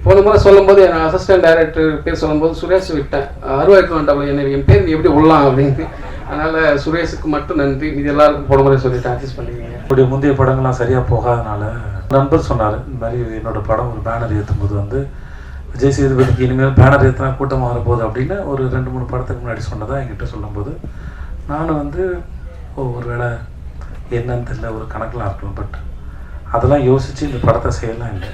போன முறை சொல்லும்போது என் அசிஸ்டன்ட் டைரக்டர் பேர் சொல்லும்போது சுரேஷ் விட்டேன், அருவாய்க்கு வேண்டாம் என்ன என் பேர் எப்படி விடலாம் அப்படின்ட்டு. அதனால் சுரேஷுக்கு மட்டும் நன்றி. இது எல்லாருக்கும் போன முறை சொல்லிட்டு அட்ஜஸ்ட் பண்ணிக்கிறீங்க. என்னுடைய முந்தைய படங்கள்லாம் சரியாக போகாதனால நண்பர் சொன்னார், இந்த மாதிரி என்னோடய படம் ஒரு பேனர் ஏற்றும்போது வந்து விஜய் சேதுபதிக்கு இனிமேல் பேனர் ஏற்றினா கூட்டமாக வரப்போகுது அப்படின்னு ஒரு 2-3 படத்துக்கு முன்னாடி சொன்னதாக என்கிட்ட சொல்லும்போது நானும் வந்து ஒரு வேளை என்னன்னு தெரியல, ஒரு கணக்கெலாம் இருக்கலாம். பட் அதெல்லாம் யோசித்து இந்த படத்தை செய்யலாம் இல்லை.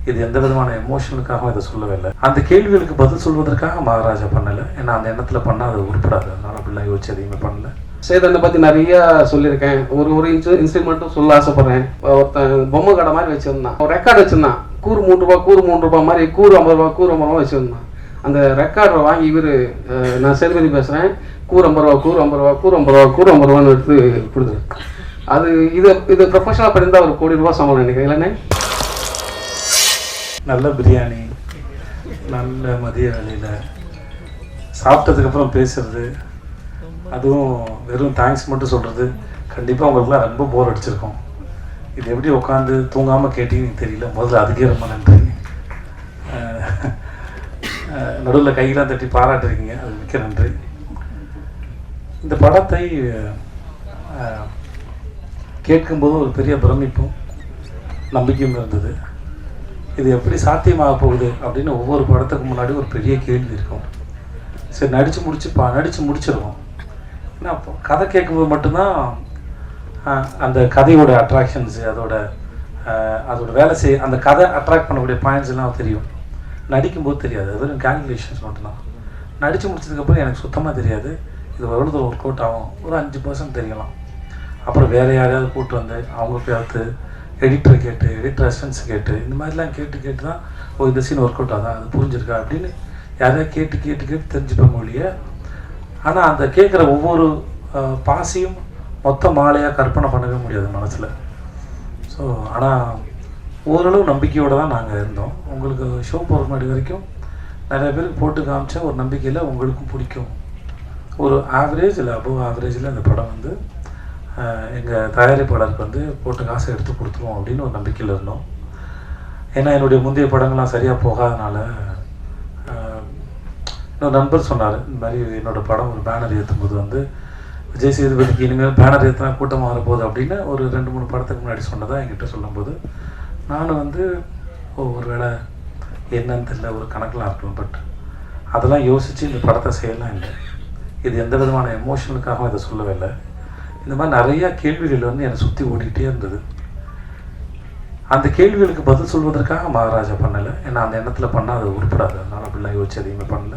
இது எந்த விதமான எமோஷனுக்காகவும் இதை சொல்லவே இல்லை. அந்த கேள்விகளுக்கு பதில் சொல்வதற்காக மகாராஜா பண்ணலை. ஏன்னா அந்த எண்ணத்தில் பண்ணால் அது உருப்படாது. அதனால் அப்படிலாம் யோசிச்சு அதிகமே பண்ணல. சேதனை பற்றி நிறையா சொல்லியிருக்கேன். ஒரு இன்சிடென்ட் மட்டும் சொல்ல ஆசைப்பட்றேன். ஒருத்தன் பொம்மை கடை மாதிரி வச்சுருந்தான், ஒரு ரெக்கார்டு வச்சுருந்தான். கூறு 3 ரூபா, கூறு 3 ரூபா மாதிரி, கூறு 50 ரூபா, கூறு 50 ரூபா வச்சுருந்தான். அந்த ரெக்கார்டை வாங்கி இவர், நான் சேதுபதி பேசுகிறேன், கூறு 50 ரூபா, கூறு 50 ரூபா, கூறு 50 ரூபா, கூறு 50 ரூபான்னு எடுத்து கொடுத்துரு. அது இது ப்ரொஃபஷனலாக பண்ணியிருந்தால் ஒரு 1 கோடி ரூபா சம்பளம் நினைக்கிறேன் இல்லைண்ணே. நல்ல பிரியாணி, நல்ல மதிய வேலையில் சாப்பிட்டதுக்கப்புறம் பேசுகிறது, அதுவும் வெறும் தேங்க்ஸ் மட்டும் சொல்கிறது, கண்டிப்பாக உங்களுக்குலாம் ரொம்ப போர் அடிச்சிருக்கோம். இது எப்படி உட்காந்து தூங்காமல் கேட்டீங்கன்னு தெரியல. முதல்ல அதுக்கே ரொம்ப நன்றி. நடுவில் கையெல்லாம் தட்டி பாராட்டுறீங்க, அது மிக்க நன்றி. இந்த படத்தை கேட்கும்போது ஒரு பெரிய பிரமிப்பும் நம்பிக்கையும் இருந்தது. இது எப்படி சாத்தியமாக போகுது அப்படின்னு ஒவ்வொரு படத்துக்கு முன்னாடி ஒரு பெரிய கேள்வி இருக்கும். சரி, நடித்து முடிச்சிருவோம். ஏன்னா கதை கேட்கும்போது மட்டும்தான் அந்த கதையோட அட்ராக்ஷன்ஸு, அதோட வேலை செய்ய அந்த கதை அட்ராக்ட் பண்ணக்கூடிய பாயிண்ட்ஸ் எல்லாம் தெரியும். நடிக்கும்போது தெரியாது, அது வெறும் கால்குலேஷன்ஸ் மட்டும்தான். நடித்து முடிச்சதுக்கப்புறம் எனக்கு சுத்தமாக தெரியாது இது எவ்வளோ தூரம் ஒர்க் அவுட் ஆகும். ஒரு 5% தெரியலாம். அப்புறம் வேறு யாரையாவது கூப்பிட்டு வந்து அவங்க பார்த்து எடிட்டரை கேட்டு, எடிட்டர் அசிஸ்டன்ஸ் கேட்டு, இந்த மாதிரிலாம் கேட்டு தான் இந்த சீன் ஒர்க் அவுட் ஆகுதான், அது புரிஞ்சிருக்கா அப்படின்னு யாரையாவது கேட்டு தெரிஞ்சுப்பேன் மொழியை. ஆனால் அந்த கேட்குற ஒவ்வொரு பாசியும் மொத்த மாலையாக கற்பனை பண்ணவே முடியாது மனசில். ஸோ ஆனால் ஓரளவு நம்பிக்கையோடு தான் நாங்கள் இருந்தோம். உங்களுக்கு ஷோ போகிற முன்னாடி வரைக்கும் நிறைய பேருக்கு போட்டு காமிச்ச ஒரு நம்பிக்கையில் உங்களுக்கும் பிடிக்கும், ஒரு ஆவரேஜ் இல்லை அபோவ் ஆவரேஜில் இந்த படம் வந்து எங்கள் தயாரிப்பாளருக்கு வந்து போட்டு காசை எடுத்து கொடுத்துருவோம் அப்படின்னு ஒரு நம்பிக்கையில் இருந்தோம். ஏன்னா என்னுடைய முந்தைய படங்கள்லாம் சரியாக போகாதனால இன்னொரு நண்பர் சொன்னார், இந்த மாதிரி என்னோடய படம் ஒரு பேனர் ஏற்றும்போது வந்து விஜய் சேதுபதிக்கு இனிமேல் பேனர் ஏற்றினா கூட்டமாக வரப்போகுது அப்படின்னு ஒரு 2-3 படத்துக்கு முன்னாடி சொன்னதாக என்கிட்ட சொல்லும்போது நானும் வந்து ஒரு வேளை என்னன்னு தெரியல, ஒரு கணக்கெலாம் இருக்கலாம். பட் அதெல்லாம் யோசித்து இந்த படத்தை செய்யலாம் இல்லை. இது எந்த விதமான எமோஷனுக்காகவும் இதை சொல்லவே இல்லை. இந்த மாதிரி நிறையா கேள்விகள் வந்து என்னை சுற்றி ஓடிக்கிட்டே இருந்தது. அந்த கேள்விகளுக்கு பதில் சொல்வதற்காக மகாராஜா பண்ணலை. ஏன்னா அந்த எண்ணத்தில் பண்ணால் அது உருப்படாது. அதனால் அப்படிலாம் யோசிச்சு அதிகமே பண்ணல.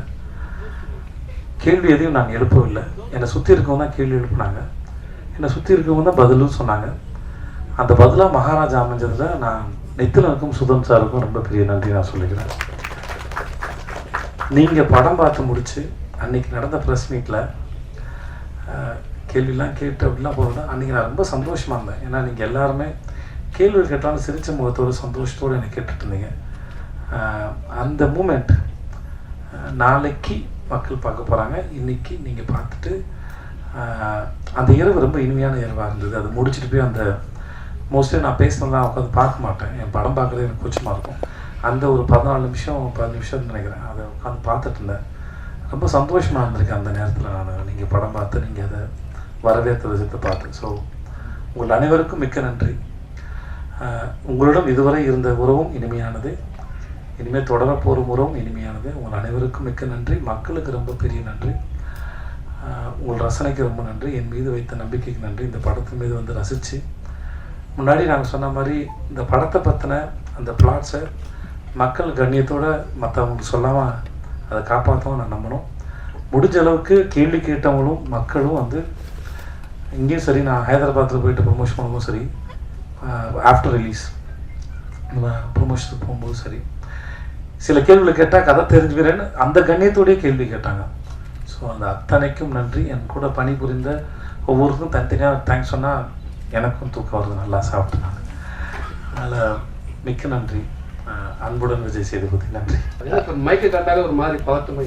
கேள்வி எதையும் நாங்கள் எழுப்பவில்லை. என்னை சுற்றி இருக்கவங்க தான் கேள்வி எழுப்புனாங்க, என்னை சுற்றி இருக்கவங்க தான் பதிலும் சொன்னாங்க. அந்த பதிலாக மகாராஜா அமைஞ்சதில் நான் நித்திலனுக்கும் சுதன் சாருக்கும் ரொம்ப பெரிய நன்றி நான் சொல்லிக்கிறேன். நீங்கள் படம் பார்த்து முடித்து அன்றைக்கி நடந்த ப்ரெஸ் மீட்டில் கேள்விலாம் கேட்டு அப்படிலாம் போகிறதா அன்றைக்கி நான் ரொம்ப சந்தோஷமாக இருந்தேன். ஏன்னா நீங்கள் எல்லாருமே கேள்வி கேட்டாலும் சிரித்த முகத்தோடு சந்தோஷத்தோடு என்னை கேட்டுட்டு இருந்தீங்க. அந்த மூமெண்ட் நாளைக்கு மக்கள் பார்க்க போகிறாங்க. இன்றைக்கி நீங்கள் பார்த்துட்டு அந்த இரவு ரொம்ப இனிமையான இரவாக இருந்தது. அது முடிச்சுட்டு போய் அந்த மோஸ்ட்லி நான் பேசினதான் உட்காந்து பார்க்க மாட்டேன். என் படம் பார்க்குறது எனக்கு கூச்சமாக இருக்கும். அந்த ஒரு 14 நிமிஷம் 10 நிமிஷம் நினைக்கிறேன், அதை உட்காந்து பார்த்துட்டு இருந்தேன். ரொம்ப சந்தோஷமாக இருந்திருக்கேன் அந்த நேரத்தில். நான் நீங்கள் படம் பார்த்து நீங்கள் அதை வரவேற்ற விதத்தை பார்த்து. ஸோ உங்கள் அனைவருக்கும் மிக்க நன்றி. உங்களிடம் இதுவரை இருந்த உறவும் இனிமையானது, இனிமேல் தொடரப்போகிற உறவும் இனிமையானது. உங்கள் அனைவருக்கும் மிக்க நன்றி. மக்களுக்கு ரொம்ப பெரிய நன்றி. உங்கள் ரசனைக்கு ரொம்ப நன்றி. என் மீது வைத்த நம்பிக்கைக்கு நன்றி. இந்த படத்தின் மீது வந்து ரசித்து முன்னாடி நாங்கள் சொன்ன மாதிரி இந்த படத்தை பற்றின அந்த பிளாட்ஸை மக்கள் கண்ணியத்தோடு மற்றவங்களுக்கு சொல்லாமல் அதை காப்பாற்றவும் நான் நம்பணும். முடிஞ்ச அளவுக்கு கேள்வி கேட்டவங்களும் மக்களும் வந்து இங்கேயும் சரி, நான் ஹைதராபாத்தில் போயிட்டு ப்ரொமோஷன் பண்ணும்போது சரி, ஆஃப்டர் ரிலீஸ் நம்ம ப்ரொமோஷனுக்கு போகும்போது சரி, சில கேள்விகளை கேட்டால் கதை தெரிஞ்சுக்கிறேன்னு அந்த கண்ணியத்தோடையே கேள்வி கேட்டாங்க. ஸோ அந்த அத்தனைக்கும் நன்றி. என் கூட பணிபுரிந்த ஒவ்வொருக்கும் தனித்தனியாக தேங்க்ஸ் சொன்னால் எனக்கும் தூக்கம் வருது, நல்லா சாப்பிட்டுனாங்க. அதனால் மிக்க நன்றி. அன்புடன் விஜய் சேதுபதி. நன்றி. மைக்கு கண்டாலே ஒரு மாதிரி பதட்டம்.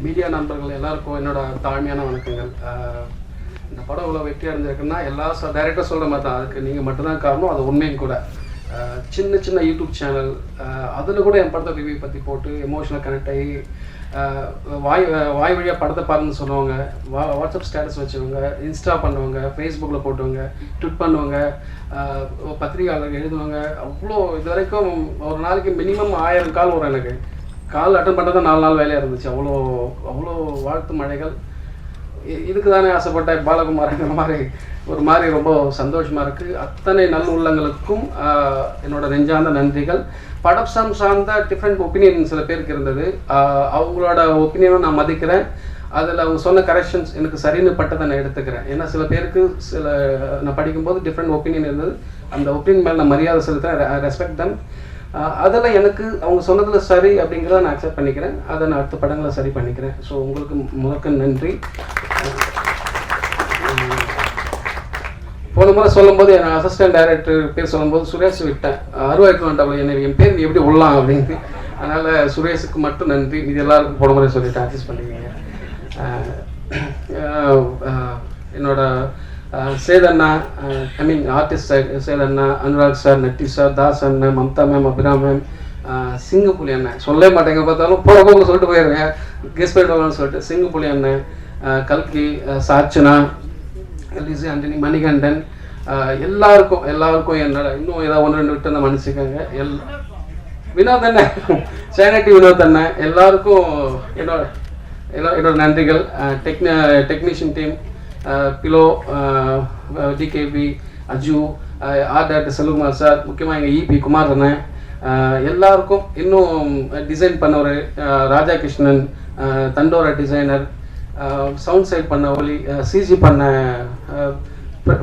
மீடியா நண்பர்கள் எல்லாருக்கும் என்னோட தாழ்மையான வணக்கங்கள். இந்த படம் இவ்வளோ வெற்றி அடைஞ்சிருக்குன்னா எல்லா டைரக்டர் சொல்கிற மாதிரி தான், அதுக்கு நீங்கள் மட்டும்தான் காரணம். அது உண்மையும் கூட. சின்ன சின்ன யூடியூப் சேனல், அதில் கூட என் படத்தை ரிவ்யூ பற்றி போட்டு எமோஷனல் கனெக்ட் ஆகி வாய் வழியாக படத்தை பாருன்னு சொன்னவங்க, வாட்ஸ்அப் ஸ்டேட்டஸ் வச்சவங்க, இன்ஸ்டா பண்ணுவாங்க, ஃபேஸ்புக்கில் போட்டவங்க, ட்விட் பண்ணுவாங்க, பத்திரிகையாளர்கள் எழுதுவாங்க. அவ்வளோ இது வரைக்கும் ஒரு நாளைக்கு மினிமம் 1000 கால் வரும். எனக்கு கால் அட்டன் பண்ணுறது 4 நாள் வேலையாக இருந்துச்சு. அவ்வளோ அவ்வளோ வாழ்த்து மழைகள். இதுக்கு தானே ஆசைப்பட்டேன் பாலகுமார்ங்கிற மாதிரி ரொம்ப சந்தோஷமாக இருக்குது. அத்தனை நல்ல உள்ளங்களுக்கும் என்னோட நெஞ்சார்ந்த நன்றிகள். படம் சார்ந்த டிஃப்ரெண்ட் ஒப்பீனியன் சில பேருக்கு இருந்தது. அவங்களோட ஒப்பீனியனை நான் மதிக்கிறேன். அதில் அவங்க சொன்ன கரெக்ஷன்ஸ் எனக்கு சரின்னு பட்டதை நான் எடுத்துக்கிறேன். ஏன்னா சில பேருக்கு நான் படிக்கும்போது டிஃப்ரெண்ட் ஒப்பீனியன் இருந்தது. அந்த ஒப்பீனியன் மேலே நான் மரியாதை செலுத்துகிறேன். ஐ ரெஸ்பெக்ட் தம். அதில் எனக்கு அவங்க சொன்னதில் சரி அப்படிங்கிறத நான் அக்செப்ட் பண்ணிக்கிறேன். அதை நான் அடுத்த படங்களை சரி பண்ணிக்கிறேன். ஸோ உங்களுக்கு முதற்க நன்றி. போன முறை சொல்லும்போது என் அசிஸ்டன்ட் டைரக்டர் பேர் சொல்லும்போது சுரேஷ் விட்டேன். அருவாய்க்கு என்னை என் பேர் எப்படி உள்ளலாம் அப்படின்ட்டு. அதனால் சுரேஷுக்கு மட்டும் நன்றி. இது எல்லாருக்கும் போன முறை சொல்லிட்டு அட்ஜஸ்ட் பண்ணிக்கிங்க. என்னோட சேதண்ணா, ஐ மீன் ஆர்டிஸ்ட் சேதண்ணா, அனுராக் சார், நட்டி சார், தாஸ் அண்ணன், மம்தா மேம், அபிராம் மேம், சிங்கப்புலி அண்ணன் சொல்ல மாட்டேங்க, பார்த்தாலும் போக சொல்லிட்டு போயிருக்கேன் கெஸ்ட் பண்ணிடுவாங்கன்னு சொல்லிட்டு. சிங்கப்புலி அண்ணன், கல்கி, சார்ச்சனா, லிசி ஆண்டனி, மணிகண்டன், எல்லாருக்கும் என்னோட இன்னும் ஏதாவது 1-2 விட்டு அந்த மன்னிச்சுக்கோங்க. வினோத் அண்ணன், சேனட்டி வினோத் அண்ணன், எல்லாருக்கும் என்னோட நன்றிகள். டெக்னீஷியன் டீம், பிலோ, TKP, Aju, art director Selvakumar sir, முக்கியமாக எங்கள் இபி குமார் அண்ணன், எல்லாருக்கும், இன்னும் டிசைன் பண்ணவர் ராஜா கிருஷ்ணன், தண்டோரா டிசைனர், சவுண்ட் சைட் பண்ண ஒலி, சிஜி பண்ண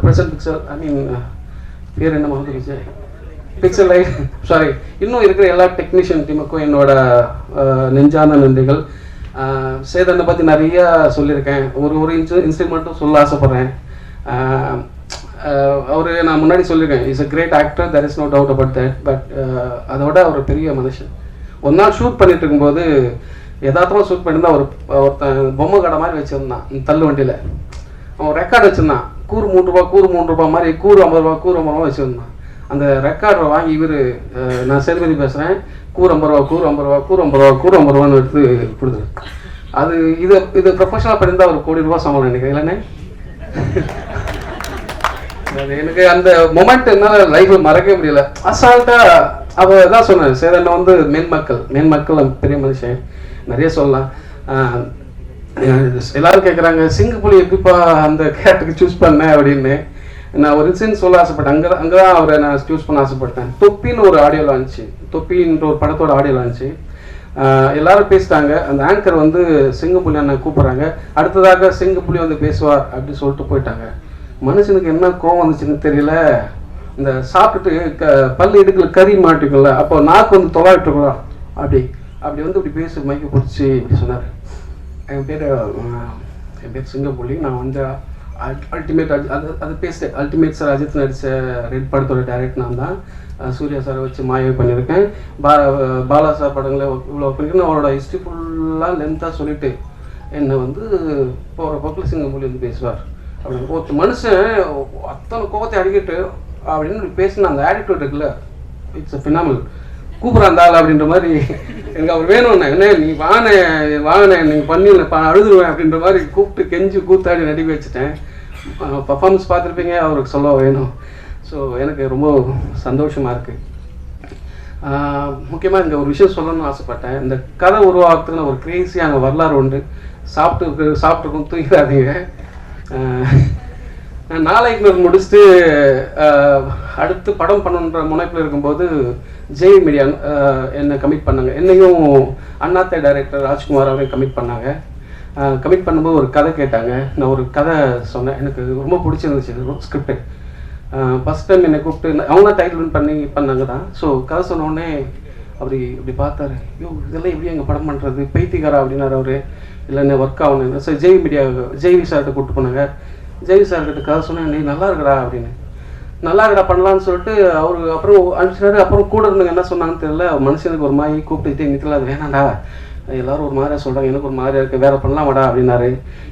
ப்ரெசன்ட் பிக்சர், ஐ மீன் பேர் என்ன மாதிரி பிக்சர் லைட், சாரி, இன்னும் இருக்கிற எல்லா டெக்னீஷியன் டீமுக்கும் என்னோட நெஞ்சார்ந்த நன்றிகள். சேதனை பற்றி நிறையா சொல்லியிருக்கேன். ஒரு இன்சிடென்ட் மட்டும் சொல்ல ஆசைப்பட்றேன். நான் முன்னாடி சொல்லியிருக்கேன், is a great actor, there is no doubt about that. But அதோட அவர் பெரிய மனுஷன். ஒரு நாள் ஷூட் பண்ணிட்டு இருக்கும்போது யதார்த்தமாக ஷூட் பண்ணியிருந்தா ஒருத்தன் பொம்மை கடை மாதிரி வச்சுருந்தான் தள்ளு வண்டியில். அவன் ரெக்கார்டு வச்சுருந்தான். கூறு 3 ரூபா மாதிரி, கூறு 50 ரூபா வச்சுருந்தான். அந்த ரெக்கார்டை வாங்கி நான் சேதுபதி பேசுகிறேன், கூறு 50 ரூபான்னு எடுத்து கொடுத்துரு. அது இது ப்ரொஃபஷனலாக பண்ணியிருந்தா ஒரு 1 கோடி ரூபா சம்பளம் நினைக்கிறேன் இல்லைண்ணே. எனக்கு அந்த மொமெண்ட் என்னால் லைஃப்பில் மறக்கவே முடியல. அசால்ட்டாக அவள் தான் சொன்னேன், சேதனை மேன்மக்கள் பெரிய மனுஷன், நிறைய சொல்லலாம். எல்லாரும் கேட்குறாங்க, சிங்கப்புலி எப்படிப்பா அந்த கேரக்டருக்கு சூஸ் பண்ணேன் அப்படின்னு. நான் ஒரு இன்சிடென்ட் சொல்ல ஆசைப்பட்டேன். அங்கே தான் அவரை நான் சூஸ் பண்ண ஆசைப்பட்டேன். தொப்பின்னு ஒரு ஆடியோ லான்ச்சு, தொப்பின்ற ஒரு படத்தோட ஆடியோ லான்ச்சு. எல்லாரும் பேசிட்டாங்க. அந்த ஆங்கர் சிங்கப்புலி அண்ணன் கூப்பிட்றாங்க, அடுத்ததாக சிங்கப்புலி பேசுவார் அப்படின்னு சொல்லிட்டு போயிட்டாங்க. மனுஷனுக்கு என்ன கோவம் வந்துச்சுன்னு தெரியல. இந்த சாப்பிட்டுட்டு பல்லு இடுக்கல கறி மாட்டிக்கல, அப்போ நாக்கு தொலாவிட்டுருக்கலாம், அப்படி பேசி மைக்க பிடிச்சி இப்படி சொன்னார். என் பேர் சிங்கப்புலி, நான் அல்டிமேட் அது பேசுகிறேன். அல்டிமேட் சார் அஜித் நடித்த ரெட் படத்தோட டைரக்ட் நான் தான். சூர்யா சாரை வச்சு மாயவை பண்ணியிருக்கேன். பாலா சார் படங்களை இவ்வளோ பண்ணியிருக்கேன். அவரோட ஹிஸ்ட்ரி ஃபுல்லாக லென்த்தாக சொல்லிவிட்டு என்னை போகிற பக்கம் சிங்கப்புலி பேசுவார் அப்படின்னு. ஒரு மனுஷன் அத்தனை கோபத்தை அடிக்கிட்டு அப்படின்னு பேசின அந்த ஆட்டிடியூட் இருக்குல்ல, இட்ஸ் அ ஃபினாமினல். கூப்பிட்றான் ஆள் அப்படின்ற மாதிரி. எனக்கு அவர் வேணும்ண்ணே, என்ன நீ வாங்கினே நீங்கள் பண்ணி அழுதுருவேன் அப்படின்ற மாதிரி கூப்பிட்டு கெஞ்சி கூத்தாடி நடிக்க வச்சுட்டேன். பர்ஃபார்மன்ஸ் பார்த்துருப்பீங்க, அவருக்கு சொல்ல வேணும். ஸோ எனக்கு ரொம்ப சந்தோஷமாக இருக்குது. முக்கியமாக இங்கே ஒரு விஷயம் சொல்லணும்னு ஆசைப்பட்டேன். இந்த கதை உருவாக்குறதுன்னு ஒரு கிரேசியான வரலாறு உண்டு. சாப்பிட்டுருக்கும் தூங்கிடாதீங்க. நாளைக்கு முடிச்சுட்டு அடுத்து படம் பண்ணணுன்ற முனைப்பில் இருக்கும்போது ஜெய் மீடியா என்னை கமிட் பண்ணாங்க. என்னையும் அண்ணாத்தை டைரக்டர் ராஜ்குமார் அவரையும் கமிட் பண்ணாங்க. கமிட் பண்ணும்போது ஒரு கதை கேட்டாங்க. நான் ஒரு கதை சொன்னேன், எனக்கு ரொம்ப பிடிச்சிருந்துச்சு ஸ்கிரிப்டு. ஃபஸ்ட் டைம் என்னை கூப்பிட்டு அவங்க தான் டைட்டில் பண்ணாங்க தான். ஸோ கதை சொன்னோடனே இப்படி பார்த்தாரு, ஐயோ இதெல்லாம் எப்படி எங்கள் படம் பண்ணுறது, பைத்தியக்காரா அப்படின்னாரு அவர். இல்லைன்னு ஒர்க் ஆகணும். ஸோ ஜெய்வி சார்கிட்ட கூப்பிட்டு போனாங்க. ஜெய்வி சார்கிட்ட கதை சொன்னேன், நீ நல்லா இருக்கடா அப்படின்னு. நல்லா இருக்கடா பண்ணலான்னு சொல்லிட்டு அவர் அப்புறம் அனுப்பிச்சிட்டாரு. அப்புறம் கூட இருந்தவங்க என்ன சொன்னாங்கன்னு தெரியல, மனுஷனுக்கு ஒரு மாதிரி கூப்பிட்டுக்கிட்டே நிற்கல, அது வேணாண்டா எல்லோரும் ஒரு மாதிரியாக சொல்கிறாங்க, எனக்கு ஒரு மாதிரியாக இருக்குது, வேறு பண்ணலாமாடா அப்படின்னாரு.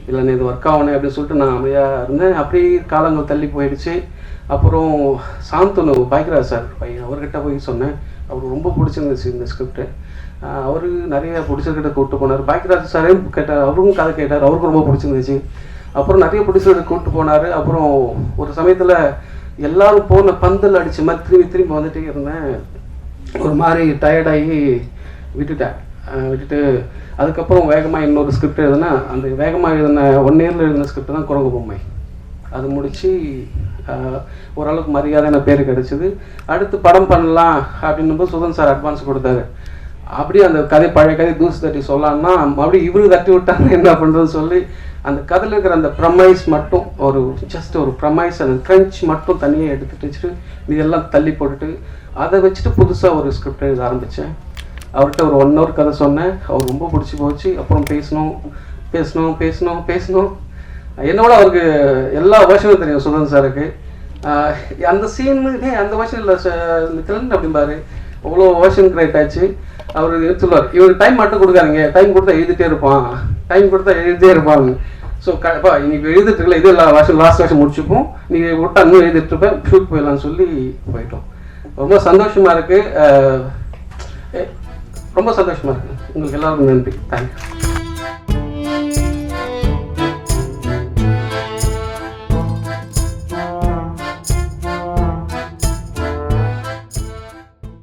இல்லைன்னு இது ஒர்க் ஆகணும் அப்படின்னு சொல்லிட்டு நான் அமைதியாக இருந்தேன். அப்படியே காலங்கள் தள்ளி போயிடுச்சு. அப்புறம் சாந்தனு பாக்கியராஜ் சார் பையன் அவர்கிட்ட போய் சொன்னேன். அவருக்கு ரொம்ப பிடிச்சிருந்துச்சு இந்த ஸ்கிரிப்டு. அவரு நிறைய ப்ரொடியூசர்கிட்ட கூப்பிட்டு போனார். பாக்கியராஜ் சாரே கேட்டார், அவருக்கும் கதை கேட்டார், அவருக்கும் ரொம்ப பிடிச்சிருந்துச்சு. அப்புறம் நிறைய ப்ரொடியூசர்கிட்ட கூப்பிட்டு போனார். அப்புறம் ஒரு சமயத்தில் எல்லாரும் போன பந்தல் அடித்த மாதிரி திரும்பி திரும்பி வந்துட்டே இருந்தேன். ஒரு மாதிரி டயர்டாகி விட்டுட்டு அதுக்கப்புறம் வேகமாக இன்னொரு ஸ்கிரிப்ட் எழுதுனா, அந்த வேகமாக எழுதின 1 இயரில் எழுதின ஸ்கிரிப்ட் தான் குரங்கு பொம்மை. அது முடித்து ஓரளவுக்கு மரியாதையான பேர் கிடச்சிது. அடுத்து படம் பண்ணலாம் அப்படின்னும்போது சுதன் சார் அட்வான்ஸ் கொடுத்தாரு. அப்படியே அந்த கதை பழைய கதை தூசு தட்டி சொல்லலாம்னா அப்படியே இவரு தட்டி விட்டாங்க என்ன பண்ணுறதுன்னு சொல்லி அந்த கதையில் இருக்கிற அந்த ப்ரமைஸ் மட்டும் ஜஸ்ட் ஒரு ப்ரமைஸ், அந்த ஃப்ரெஞ்ச் மட்டும் தனியாக எடுத்துகிட்டு வச்சுட்டு இதெல்லாம் தள்ளி போட்டுட்டு அதை வச்சுட்டு புதுசாக ஒரு ஸ்கிரிப்ட் எழுத ஆரம்பித்தேன். அவர்கிட்ட ஒரு 1 hour கதை சொன்னேன். அவர் ரொம்ப பிடிச்சி போச்சு. அப்புறம் பேசணும். என்னோட அவருக்கு எல்லா வருஷனும் தெரியும் சுதன் சாருக்கு. அந்த சீனு அந்த வருஷன் இல்லை கிளம்பு அப்படிம்பாரு. அவ்வளோ வருஷன் கிரியேட் ஆச்சு. அவர் சொல்லுவார், இவருக்கு டைம் மட்டும் கொடுக்காதீங்க, டைம் கொடுத்தா எழுதிட்டே இருப்பாங்க. ஸோ இன்னைக்கு எழுதிட்டு இருக்கல, இது லாஸ்ட் வருஷம் முடிச்சுப்போம், நீங்கள் விட்டா இன்னும் எழுதிட்டு இருப்பேன், ஷூட் போயிடலான்னு சொல்லி போயிட்டோம். ரொம்ப சந்தோஷமாக இருக்குது. உங்களுக்கு எல்லாருக்கும் நன்றி. தேங்க்யூ.